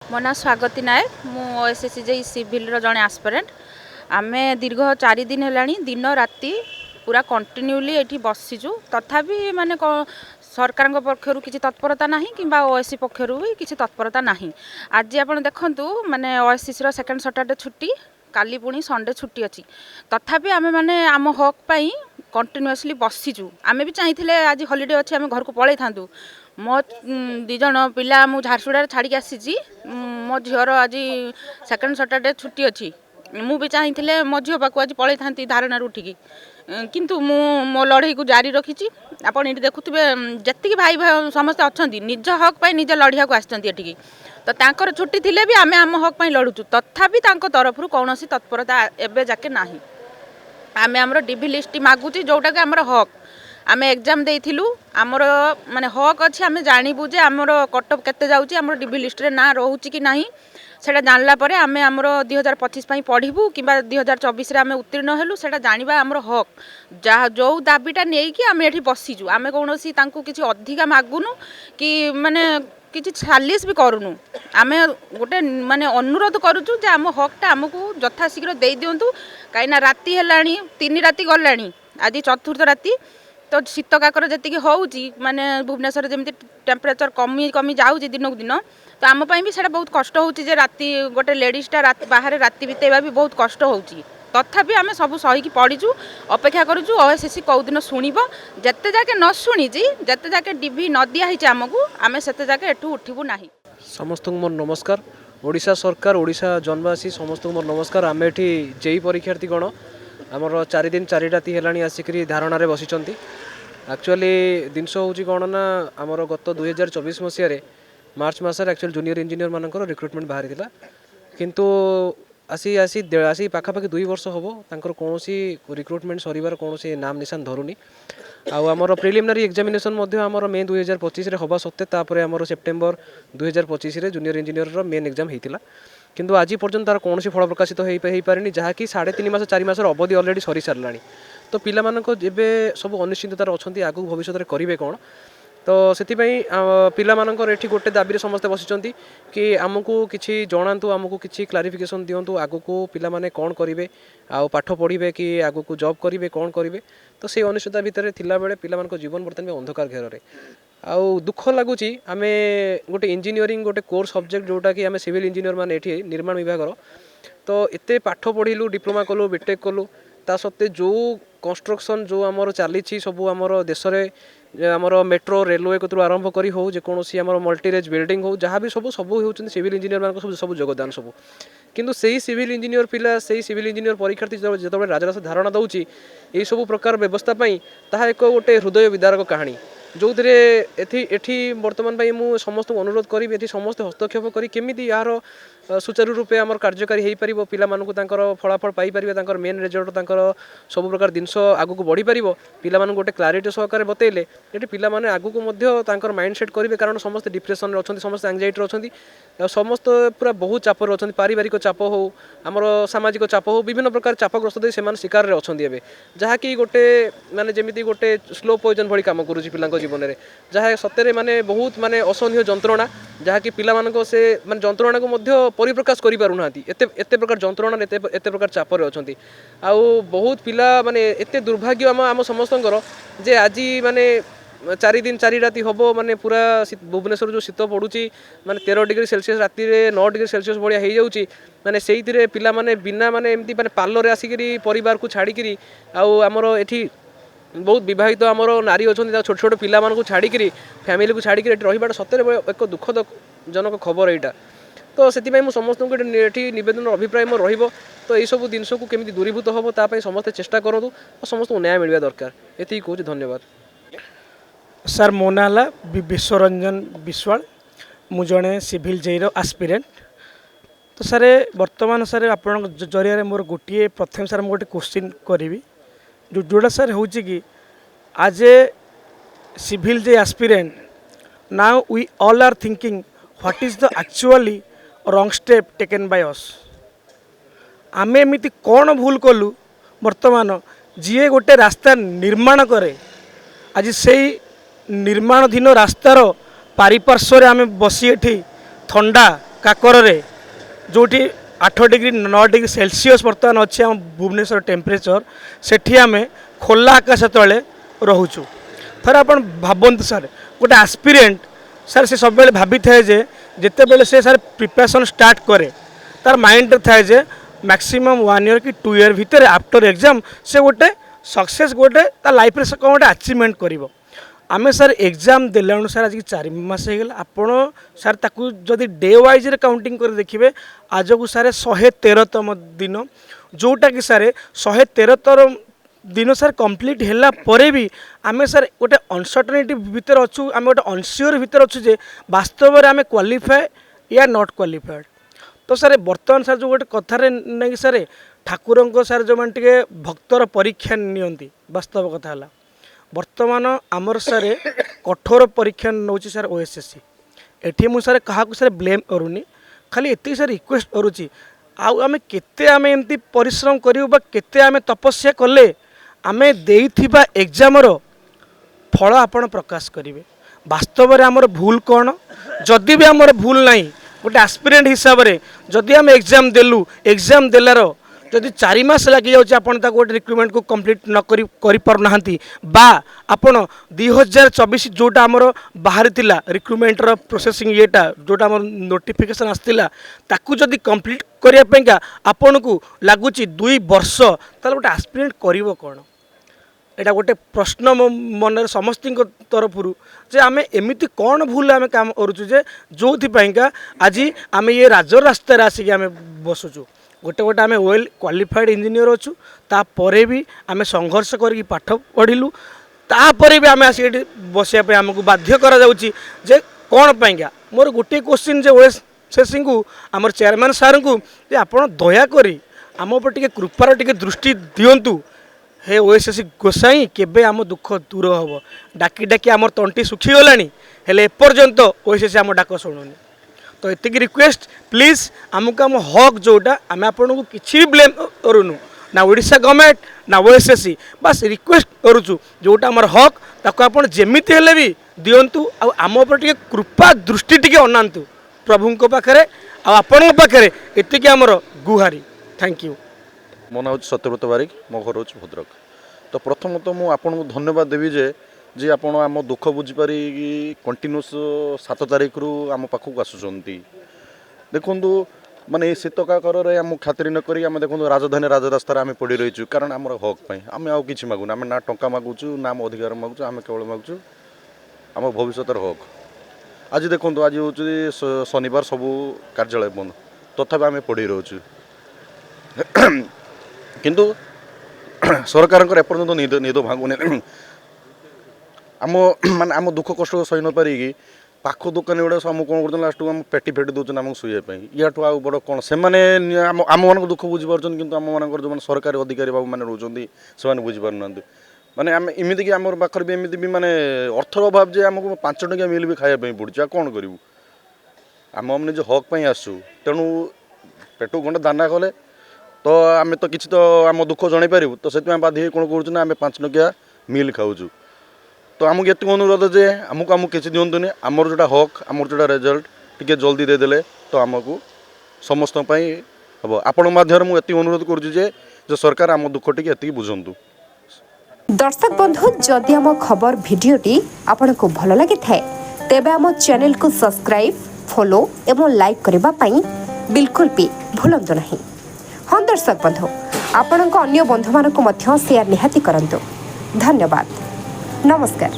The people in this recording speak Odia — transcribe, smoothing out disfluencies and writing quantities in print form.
ମୋ ନାଁ ସ୍ୱାଗତୀ ନାୟକ। ମୁଁ OSSCJ ସିଭିଲର ଜଣେ ଆସ୍ପାରେଣ୍ଟ। ଆମେ ଦୀର୍ଘ 4 ଦିନ ହେଲାଣି ଦିନ ରାତି ପୁରା କଣ୍ଟିନ୍ୟୁଲି ଏଠି ବସିଛୁ। ତଥାପି ମାନେ ସରକାରଙ୍କ ପକ୍ଷରୁ କିଛି ତତ୍ପରତା ନାହିଁ କିମ୍ବା OSC ପକ୍ଷରୁ ବି କିଛି ତତ୍ପରତା ନାହିଁ। ଆଜି ଆପଣ ଦେଖନ୍ତୁ ମାନେ OSCCର ସେକେଣ୍ଡ ସଟରଡେ ଛୁଟି, କାଲି ପୁଣି ସଣ୍ଡେ ଛୁଟି ଅଛି। ତଥାପି ଆମେ ମାନେ ଆମ ହକ୍ ପାଇଁ କଣ୍ଟିନ୍ୟୁଅସଲି ବସିଛୁ। ଆମେ ବି ଚାହିଁଥିଲେ ଆଜି ହଲିଡେ ଅଛି ଆମେ ଘରକୁ ପଳେଇଥାନ୍ତୁ। ମୋ 2 ଜଣ ପିଲା ମୁଁ ଝାରସୁଗୁଡ଼ାରେ ଛାଡ଼ିକି ଆସିଛି। ମୋ ଝିଅର ଆଜି ସେକେଣ୍ଡ ସଟରଡେ ଛୁଟି ଅଛି। ମୁଁ ବି ଚାହିଁଥିଲେ ମୋ ଝିଅ ପାଖକୁ ଆଜି ପଳେଇଥାନ୍ତି ଧାରଣାରୁ ଉଠିକି, କିନ୍ତୁ ମୁଁ ମୋ ଲଢ଼େଇକୁ ଜାରି ରଖିଛି। ଆପଣ ଏଠି ଦେଖୁଥିବେ ଯେତିକି ଭାଇ ସମସ୍ତେ ଅଛନ୍ତି ନିଜ ହକ୍ ପାଇଁ ନିଜେ ଲଢ଼ିବାକୁ ଆସିଛନ୍ତି ଏଠିକି। ତ ତାଙ୍କର ଛୁଟି ଥିଲେ ବି ଆମେ ଆମ ହକ୍ ପାଇଁ ଲଢ଼ୁଛୁ। ତଥାପି ତାଙ୍କ ତରଫରୁ କୌଣସି ତତ୍ପରତା ଏବେ ଯାକେ ନାହିଁ। ଆମେ ଆମର ଡିଭି ଲିଷ୍ଟ ମାଗୁଛି, ଯେଉଁଟାକି ଆମର ହକ୍। ଆମେ ଏକ୍ଜାମ୍ ଦେଇଥିଲୁ, ଆମର ମାନେ ହକ୍ ଅଛି। ଆମେ ଜାଣିବୁ ଯେ ଆମର କଟଅଫ୍ କେତେ ଯାଉଛି, ଆମର ଡିଭି ଲିଷ୍ଟରେ ନାଁ ରହୁଛି କି ନାହିଁ। ସେଇଟା ଜାଣିଲା ପରେ ଆମେ ଆମର 2025 ପାଇଁ ପଢ଼ିବୁ କିମ୍ବା 2024ରେ ଆମେ ଉତ୍ତୀର୍ଣ୍ଣ ହେଲୁ, ସେଇଟା ଜାଣିବା ଆମର ହକ୍। ଯେଉଁ ଦାବିଟା ନେଇକି ଆମେ ଏଠି ବସିଛୁ, ଆମେ କୌଣସି ତାଙ୍କୁ କିଛି ଅଧିକା ମାଗୁନୁ କି ମାନେ କିଛି ସାଲିସ୍ ବି କରୁନୁ। ଆମେ ଗୋଟେ ମାନେ ଅନୁରୋଧ କରୁଛୁ ଯେ ଆମ ହକ୍ଟା ଆମକୁ ଯଥାଶୀଘ୍ର ଦେଇଦିଅନ୍ତୁ। କାହିଁକିନା ରାତି ହେଲାଣି, 3 ରାତି ଗଲାଣି, ଆଜି 4ର୍ଥ ରାତି। ତ ଶୀତ କାକର ଯେତିକି ହେଉଛି ମାନେ ଭୁବନେଶ୍ୱରରେ ଯେମିତି ଟେମ୍ପରେଚର କମି ଯାଉଛି ଦିନକୁ ଦିନ, ତ ଆମ ପାଇଁ ବି ସେଇଟା ବହୁତ କଷ୍ଟ ହେଉଛି ଯେ ରାତି ଗୋଟେ ଲେଡ଼ିଜ୍ଟା ବାହାରେ ରାତି ବିତେଇବା ବି ବହୁତ କଷ୍ଟ ହେଉଛି। ତଥାପି ଆମେ ସବୁ ସହିକି ପଡ଼ିଛୁ, ଅପେକ୍ଷା କରୁଛୁ OSCC କେଉଁଦିନ ଶୁଣିବ। ଯେତେ ଯାକେ ନ ଶୁଣିଛି, ଯେତେ ଯାକେ ଡିଭି ନ ଦିଆହେଇଛି ଆମକୁ, ଆମେ ସେତେ ଯାକେ ଏଠୁ ଉଠିବୁ ନାହିଁ। ସମସ୍ତଙ୍କୁ ମୋର ନମସ୍କାର। ଓଡ଼ିଶା ସରକାର, ଓଡ଼ିଶା ଜନବାସୀ ସମସ୍ତଙ୍କୁ ମୋର ନମସ୍କାର। ଆମେ ଏଠି JEE ପରୀକ୍ଷାର୍ଥୀଗଣ ଆମର 4 ଦିନ 4 ରାତି ହେଲାଣି ଆସିକରି ଧାରଣାରେ ବସିଛନ୍ତି। ଆକ୍ଚୁଆଲି ଜିନିଷ ହେଉଛି କ'ଣ ନା, ଆମର ଗତ 2024 ମସିହାରେ ମାର୍ଚ୍ଚ ମାସରେ ଆକ୍ଚୁଆଲି ଜୁନିୟର ଇଞ୍ଜିନିୟର ମାନଙ୍କର ରିକ୍ରୁଟମେଣ୍ଟ ବାହାରିଥିଲା। କିନ୍ତୁ ଆସି ପାଖାପାଖି 2 ବର୍ଷ ହେବ ତାଙ୍କର କୌଣସି ରିକ୍ରୁଟମେଣ୍ଟ ସରିବାର କୌଣସି ନାମ ନିଶାନ ଧରୁନି। ଆଉ ଆମର ପ୍ରିଲିମିନାରୀ ଏକ୍ଜାମିନେସନ୍ ମଧ୍ୟ ଆମର ମେ 2025ରେ ହେବା ସତ୍ତ୍ୱେ ତାପରେ ଆମର ସେପ୍ଟେମ୍ବର 2025ରେ ଜୁନିୟର ଇଞ୍ଜିନିୟରର ମେନ୍ ଏକ୍ଜାମ୍ ହେଇଥିଲା। କିନ୍ତୁ ଆଜି ପର୍ଯ୍ୟନ୍ତ ତାର କୌଣସି ଫଳ ପ୍ରକାଶିତ ହେଇପାରିନି, ଯାହାକି 3.5 ମାସ 4 ମାସର ଅବଧି ଅଲରେଡ଼ି ସରିସାରିଲାଣି। ତ ପିଲାମାନଙ୍କ ଏବେ ସବୁ ଅନିଶ୍ଚିତତାରେ ଅଛନ୍ତି, ଆଗକୁ ଭବିଷ୍ୟତରେ କରିବେ କ'ଣ। ତ ସେଥିପାଇଁ ପିଲାମାନଙ୍କର ଏଠି ଗୋଟେ ଦାବିରେ ସମସ୍ତେ ବସିଛନ୍ତି କି ଆମକୁ କିଛି ଜଣାନ୍ତୁ, ଆମକୁ କିଛି କ୍ଲାରିଫିକେସନ୍ ଦିଅନ୍ତୁ, ଆଗକୁ ପିଲାମାନେ କ'ଣ କରିବେ, ଆଉ ପାଠ ପଢ଼ିବେ କି ଆଗକୁ ଜବ୍ କରିବେ, କ'ଣ କରିବେ। ତ ସେଇ ଅନିଶ୍ଚିତତା ଭିତରେ ଥିଲାବେଳେ ପିଲାମାନଙ୍କ ଜୀବନ ବର୍ତ୍ତମାନ ଅନ୍ଧକାର ଘେରରେ। ଆଉ ଦୁଃଖ ଲାଗୁଛି, ଆମେ ଗୋଟେ ଇଞ୍ଜିନିୟରିଂ ଗୋଟେ କୋର୍ ସବଜେକ୍ଟ ଯେଉଁଟାକି ଆମେ ସିଭିଲ୍ ଇଞ୍ଜିନିୟର ମାନେ ଏଠି ନିର୍ମାଣ ବିଭାଗର, ତ ଏତେ ପାଠ ପଢ଼ିଲୁ, ଡିପ୍ଲୋମା କଲୁ, ବିଟେକ୍ କଲୁ, ତା ସତ୍ତ୍ୱେ ଯେଉଁ କନଷ୍ଟ୍ରକ୍ସନ୍ ଯେଉଁ ଆମର ଚାଲିଛି ସବୁ ଆମର ଦେଶରେ, ଆମର ମେଟ୍ରୋ ରେଲୱେ କତରୁ ଆରମ୍ଭ କରି ହେଉ, ଯେକୌଣସି ଆମର ମଲ୍ଟିରେଜ୍ ବିଲ୍ଡିଂ ହେଉ, ଯାହା ବି ସବୁ ହେଉଛନ୍ତି ସିଭିଲ୍ ଇଞ୍ଜିନିୟର ମାନଙ୍କ ସବୁ ଯୋଗଦାନ ସବୁ। କିନ୍ତୁ ସେଇ ସିଭିଲ୍ ଇଞ୍ଜିନିୟର ପିଲା, ସେଇ ସିଭିଲ୍ ଇଞ୍ଜିନିୟର ପରୀକ୍ଷାର୍ଥୀ ଯେତେବେଳେ ରାଜରାସ୍ତା ଧାରଣା ଦେଉଛି ଏହିସବୁ ପ୍ରକାର ବ୍ୟବସ୍ଥା ପାଇଁ, ତାହା ଏକ ଗୋଟେ ହୃଦୟ ବିଦାରକ କାହାଣୀ। ଯେଉଁଥିରେ ଏଠି ବର୍ତ୍ତମାନ ପାଇଁ ମୁଁ ସମସ୍ତଙ୍କୁ ଅନୁରୋଧ କରିବି, ଏଠି ସମସ୍ତେ ହସ୍ତକ୍ଷେପ କରି କେମିତି ଏହାର ସୁଚାରୁ ରୂପେ ଆମର କାର୍ଯ୍ୟକାରୀ ହୋଇପାରିବ, ପିଲାମାନଙ୍କୁ ତାଙ୍କର ଫଳାଫଳ ପାଇପାରିବେ, ତାଙ୍କର ମେନ୍ ରେଜଲ୍ଟ, ତାଙ୍କର ସବୁ ପ୍ରକାର ଜିନିଷ ଆଗକୁ ବଢ଼ିପାରିବ। ପିଲାମାନଙ୍କୁ ଗୋଟେ କ୍ଲାରିଟି ସହକାରେ ବତେଇଲେ ଏଠି ପିଲାମାନେ ଆଗକୁ ମଧ୍ୟ ତାଙ୍କର ମାଇଣ୍ଡ ସେଟ୍ କରିବେ। କାରଣ ସମସ୍ତେ ଡିପ୍ରେସନରେ ଅଛନ୍ତି, ସମସ୍ତେ ଆଙ୍ଗ୍ଜାଇଟିରେ ଅଛନ୍ତି, ସମସ୍ତେ ପୁରା ବହୁତ ଚାପରେ ଅଛନ୍ତି। ପାରିବାରିକ ଚାପ ହେଉ, ଆମର ସାମାଜିକ ଚାପ ହେଉ, ବିଭିନ୍ନ ପ୍ରକାର ଚାପଗ୍ରସ୍ତ ଦେଇ ସେମାନେ ଶିକାରରେ ଅଛନ୍ତି ଏବେ, ଯାହାକି ଗୋଟେ ମାନେ ଯେମିତି ଗୋଟେ ସ୍ଲୋ ପଏଜନ୍ ଭଳି କାମ କରୁଛି ପିଲାଙ୍କ ଜୀବନରେ, ଯାହା ସତରେ ମାନେ ବହୁତ ମାନେ ଅସହନୀୟ ଯନ୍ତ୍ରଣା, ଯାହାକି ପିଲାମାନଙ୍କ ସେ ମାନେ ଯନ୍ତ୍ରଣାକୁ ମଧ୍ୟ ପରିପ୍ରକାଶ କରିପାରୁନାହାନ୍ତି। ଏତେ ପ୍ରକାର ଯନ୍ତ୍ରଣାରେ ଏତେ ପ୍ରକାର ଚାପରେ ଅଛନ୍ତି। ଆଉ ବହୁତ ପିଲା ମାନେ ଏତେ ଦୁର୍ଭାଗ୍ୟ ଆମ ସମସ୍ତଙ୍କର ଯେ ଆଜି ମାନେ 4 ଦିନ 4 ରାତି ହେବ ମାନେ ପୁରା ଭୁବନେଶ୍ୱର ଯେଉଁ ଶୀତ ପଡ଼ୁଛି, ମାନେ 13 ଡିଗ୍ରୀ ସେଲସିୟସ୍, ରାତିରେ 9 ଡିଗ୍ରୀ ସେଲସିୟସ୍ ଭଳିଆ ହେଇଯାଉଛି। ମାନେ ସେଇଥିରେ ପିଲାମାନେ ବିନା ମାନେ ଏମିତି ମାନେ ପାର୍ଲରରେ ଆସିକିରି ପରିବାରକୁ ଛାଡ଼ିକିରି, ଆଉ ଆମର ଏଠି ବହୁତ ବିବାହିତ ଆମର ନାରୀ ଅଛନ୍ତି, ଛୋଟ ଛୋଟ ପିଲାମାନଙ୍କୁ ଛାଡ଼ିକିରି, ଫ୍ୟାମିଲିକୁ ଛାଡ଼ିକିରି ଏଠି ରହିବାଟା ସତରେ ଏକ ଦୁଃଖଦଜନକ ଖବର ଏଇଟା। ତ ସେଥିପାଇଁ ମୁଁ ସମସ୍ତଙ୍କୁ ଏଠି ନିବେଦନ ଅଭିପ୍ରାୟ ମୋର ରହିବ, ତ ଏଇସବୁ ଜିନିଷକୁ କେମିତି ଦୂରୀଭୂତ ହେବ ତା ପାଇଁ ସମସ୍ତେ ଚେଷ୍ଟା କରନ୍ତୁ ଆଉ ସମସ୍ତଙ୍କୁ ନ୍ୟାୟ ମିଳିବା ଦରକାର। ଏତିକି କହୁଛି, ଧନ୍ୟବାଦ। ସାର୍, ମୋ ନାଁ ହେଲା ବିଶ୍ୱରଞ୍ଜନ ବିଶ୍ୱାଳ। ମୁଁ ଜଣେ ସିଭିଲ୍ JEEର ଆସ୍ପିରେଣ୍ଟ। ତ ସାର୍ ବର୍ତ୍ତମାନ ସାର୍ ଆପଣଙ୍କ ଜରିଆରେ ମୋର ଗୋଟିଏ ପ୍ରଥମେ ସାର୍ ମୁଁ ଗୋଟେ କ୍ୱେଶ୍ଚିନ୍ କରିବି, ଯେଉଁଟା ସାର୍ ହେଉଛି କି ଆଜ୍ ଏ civil JEE aspirant, now we all are thinking what is the actually wrong step taken by us। ଆମେ ଏମିତି କ'ଣ ଭୁଲ କଲୁ ବର୍ତ୍ତମାନ, ଯିଏ ଗୋଟେ ରାସ୍ତା ନିର୍ମାଣ କରେ, ଆଜି ସେଇ ନିର୍ମାଣାଧୀନ ରାସ୍ତାର ପାରିପାର୍ଶ୍ୱରେ ଆମେ ବସି ଏଠି ଥଣ୍ଡା କାକରରେ ଯେଉଁଠି 8 डिग्री 9 डिग्री सेल्सियस बर्तमान अच्छे आम भुवनेश्वर टेम्परेचर सेठी आमे खोला आकाश तले रोचु थर आप भावतु सर गोटे आस्पिरेंट सर से सब भाभी थाए जे जिते बेले से सर प्रिपरेशन स्टार्ट करे तार माइंड थाए जे मैक्सिमम 1 ईयर कि 2 ईयर भितर आफ्टर एग्जाम से गोटे सक्सेस गोटे ता लाइफ रे कौन गोटे अचीवमेंट करिवो आमे सर एग्जाम देलाणु सर आज 4 मास होगा आपण सर ताकू जदि डे वाइज रे काउंटिंग कर देखिए आज को सर 113तम दिन जोटा कि सर 113 दिन सर कंप्लीट हैला परे भी आमे सर गोटे अनसर्टेनिटी भितर अच्छु आमे गोटे अनसियोर भितर अच्छु जे वास्तव में आमे क्वालिफाए या नॉट क्वालिफाइड तो सर बर्तमान सर जो गोटे कथारे नहीं सर ठाकुर सर जो मैंने टे भक्तर परीक्षा नियंती वास्तव कथा है बर्तमान आमर सर कठोर परीक्षा नौ सर ओएसएससी एठी मु सर क्या सर ब्लेम करूनी खाली एति सर रिक्वेस्ट करुच्ची आमे केते आमे एमती परिश्रम करियो बा केते आमे तपस्या कले आमे देइथिबा एग्जाम रो फल आपण प्रकाश करिवे वास्तव में आमर भूल कौन जदि भी आमर भूल नहीं गोटे एस्पिरेंट हिसाब से जदि आम एग्जाम देलु एग्जाम देलार जदि 4 मास लगी जाऊँ आपन गोटे रिक्रुटमेंट को कंप्लीट न करि पारना बा आपन 2024 जोटा आमर बाहरी थिला रिक्रुटमेंटर प्रोसेसिंग येटा जोटा आमर नोटिफिकेशन आसतिला ताकू जदि कंप्लीट करिया पेंका आपन को लागुची 2 वर्ष ताले गोटे एस्पिरेंट करिवो कोन एटा गोटे प्रश्न मो मन समस्त तरफ जे आमे एमिति कौन भूल आमे काम करूँ जे जो आज आमे ये राजर रास्तार आसिक आमे बसुचु गोटे गोटे आमे वेल क्वालिफाइड इंजीनियर अच्छु तापरे भी आमे संघर्ष करके पाठ पढ़िलु तापरे भी आमे आसिक बसिया पे आमको बाध्य करा जाउची जे कौन पाइंगा मोर गोटे क्वेश्चन जे ओएसएससी को आमर चेयरमैन सार को जे आपण दया करी आम उपर टिके कृपार टिके दृष्टि दियंतु हे ओएसएससी गोसाई केबे आम दुख दूर हम डाकी डाकी आमर तंटी सुखी गलानी हेले एपर्यंत ओएसएससी आम डाक शुणुनी तो एतिक रिक्वेस्ट प्लीज आमको आम हक जोटा आम आपन को किसी भी ब्लेम करूनु ना ओडिशा गवर्नमेंट ना ओएसएससी बस रिक्वेस्ट करूचु जोटा आमर हक ताको आपन जेमिति हेले भी दियंतु आ आम उपर टिके कृपा दृष्टि टिके अनांतु प्रभुंको पाखरे आ आपन पाखरे एतिक आमर गुहारी थैंक यू मो ना सत्यव्रत बारिक मो घर हूँ भद्रक तो प्रथमत मुझे आपको धन्यवाद देवी जे आपण आम दुख बुझीपारी कंटिन्यूस 7 तारिख रु आम पाखक आसुँच देखु माने शीतकाकर आम खातिर नक देखो राजधानी राजरास्तार आम पड़ रहीचु कारण आम हक आम आउ कि मागुना आम ना टंका मागुचु ना आम अधिकार मागुचु आम केवल मागुचु आम भविष्य हक आज देखो आज हूँ शनिवार सबू कार्यालय बंद तथापि आम पड़ रोचु किंतु सरकार एपर्यंत निद भांगुनि आम माने आम दुख कष्ट सही न पारिकी पाख दुकानी गुड़ा आम कौन कर लास्ट आम पेटी फेटी दूसरे आमको शुवाई या बड़ कौन से आम मान दुख बुझीपार कि आम मान जो सरकारी अधिकारी बाबू मैंने रोचे से बुझीपार ना माने आम इमिति कि आम पाखे भी एमती भी माने अर्थर अभाव जे आमको 5 टंकिया मिल भी खायापी पड़े कौन करूँ आम निज हक आसू तेणु पेटू गंडे दाना कले तो आम तो किसी तो आम दुख जन पारू तो से बाध्य कौन करूँ आम 5 टंकिया मिल खाऊँ तो आमको ये अनुरोध जे आमको किसी दिंतुनि आमर जोटा हक आमर जोटा रिजल्ट टिके जल्दी देदेले तो आमको समस्त हम आपण माध्यम मुझे अनुरोध करुँ सरकार आम दुख टी एति बुझंतु। दर्शक बंधु जदि आम खबर भिडियोटी आपन को भल लगी थाए तेबे आम चैनल को सब्सक्राइब फॉलो एवं लाइक करबा पई बिल्कुल भी भूलंतु नहीं। हाँ दर्शक बंधु आपण अन्य बंधु मानक मध्य शेयर निहाती करंतु। धन्यवाद नमस्कार।